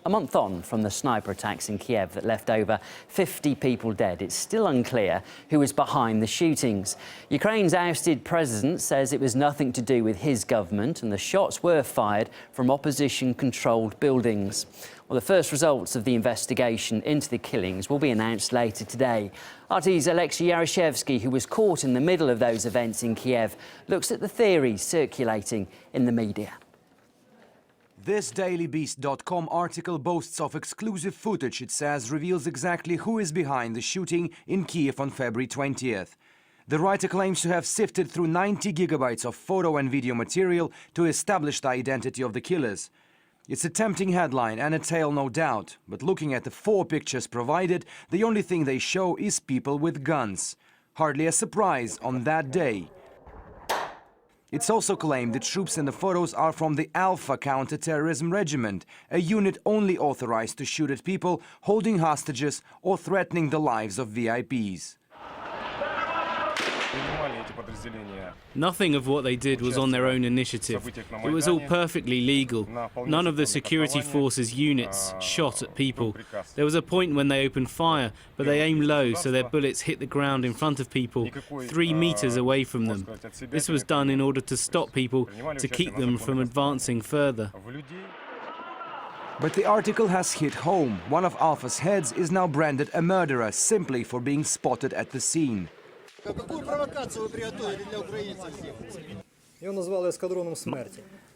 A month on from the sniper attacks in Kiev that left over 50 people dead, it's still unclear who was behind the shootings. Ukraine's ousted president says it was nothing to do with his government and the shots were fired from opposition-controlled buildings. Well, the first results of the investigation into the killings will be announced later today. RT's Aleksey, who was caught in the middle of those events in Kiev, looks at the theories circulating in the media. This dailybeast.com article boasts of exclusive footage, it says, reveals exactly who is behind the shooting in Kiev on February 20th. The writer claims to have sifted through 90 gigabytes of photo and video material to establish the identity of the killers. It's a tempting headline and a tale, no doubt, but looking at the 4 pictures provided, the only thing they show is people with guns. Hardly a surprise on that day. It's also claimed the troops in the photos are from the Alpha counter-terrorism regiment, a unit only authorized to shoot at people holding hostages or threatening the lives of VIPs. Nothing of what they did was on their own initiative. It was all perfectly legal. None of the security forces units shot at people. There was a point when they opened fire, but they aimed low so their bullets hit the ground in front of people, 3 meters away from them. This was done in order to stop people, to keep them from advancing further. But the article has hit home. One of Alpha's heads is now branded a murderer simply for being spotted at the scene.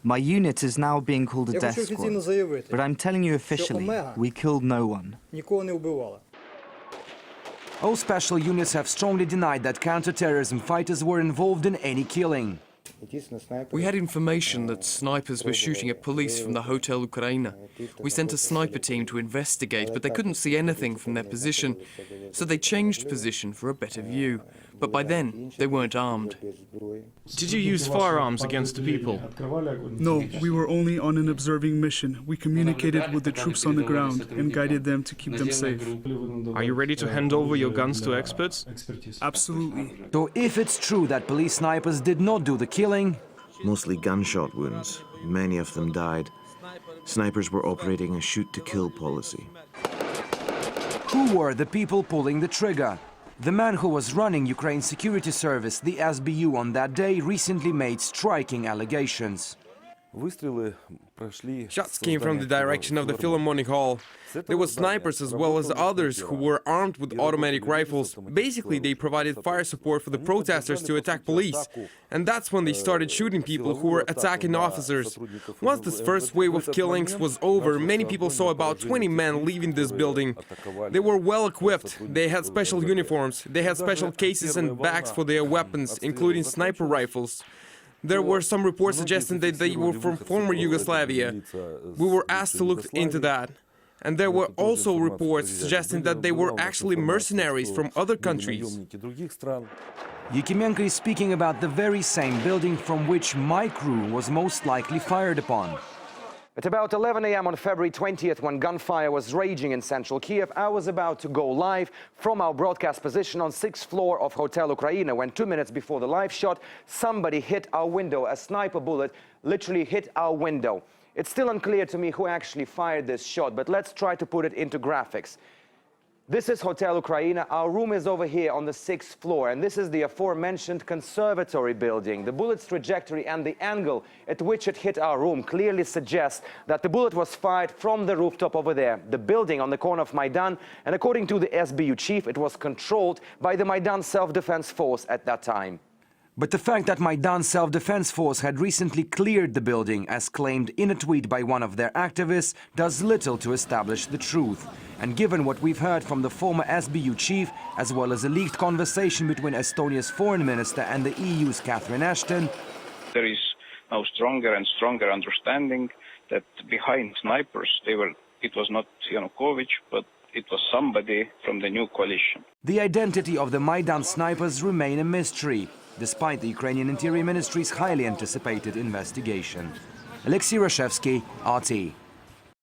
My unit is now being called a death squad, but I'm telling you officially, we killed no one. All special units have strongly denied that counter-terrorism fighters were involved in any killing. We had information that snipers were shooting at police from the Hotel Ukraina. We sent a sniper team to investigate, but they couldn't see anything from their position, so they changed position for a better view. But by then, they weren't armed. Did you use firearms against the people? No, we were only on an observing mission. We communicated with the troops on the ground and guided them to keep them safe. Are you ready to hand over your guns to experts? Absolutely. So if it's true that police snipers did not do the killing... Mostly gunshot wounds. Many of them died. Snipers were operating a shoot-to-kill policy. Who were the people pulling the trigger? The man who was running Ukraine's security service, the SBU, on that day recently made striking allegations. Shots came from the direction of the Philharmonic Hall. There were snipers as well as others who were armed with automatic rifles. Basically, they provided fire support for the protesters to attack police. And that's when they started shooting people who were attacking officers. Once this first wave of killings was over, many people saw about 20 men leaving this building. They were well equipped. They had special uniforms. They had special cases and bags for their weapons, including sniper rifles. There were some reports suggesting that they were from former Yugoslavia. We were asked to look into that. And there were also reports suggesting that they were actually mercenaries from other countries. Yakimenko is speaking about the very same building from which my crew was most likely fired upon. At about 11 a.m. on February 20th, when gunfire was raging in central Kiev, I was about to go live from our broadcast position on 6th floor of Hotel Ukraina when 2 minutes before the live shot, somebody hit our window. A sniper bullet literally hit our window. It's still unclear to me who actually fired this shot, but let's try to put it into graphics. This is Hotel Ukraina. Our room is over here on the 6th floor, and this is the aforementioned conservatory building. The bullet's trajectory and the angle at which it hit our room clearly suggests that the bullet was fired from the rooftop over there, the building on the corner of Maidan, and according to the SBU chief, it was controlled by the Maidan self-defense force at that time. But the fact that Maidan self-defense force had recently cleared the building, as claimed in a tweet by one of their activists, does little to establish the truth. And given what we've heard from the former SBU chief, as well as a leaked conversation between Estonia's foreign minister and the EU's Catherine Ashton, there is now stronger and stronger understanding that behind snipers, it was not Yanukovych, but it was somebody from the new coalition. The identity of the Maidan snipers remain a mystery, despite the Ukrainian Interior Ministry's highly anticipated investigation. Aleksey, RT.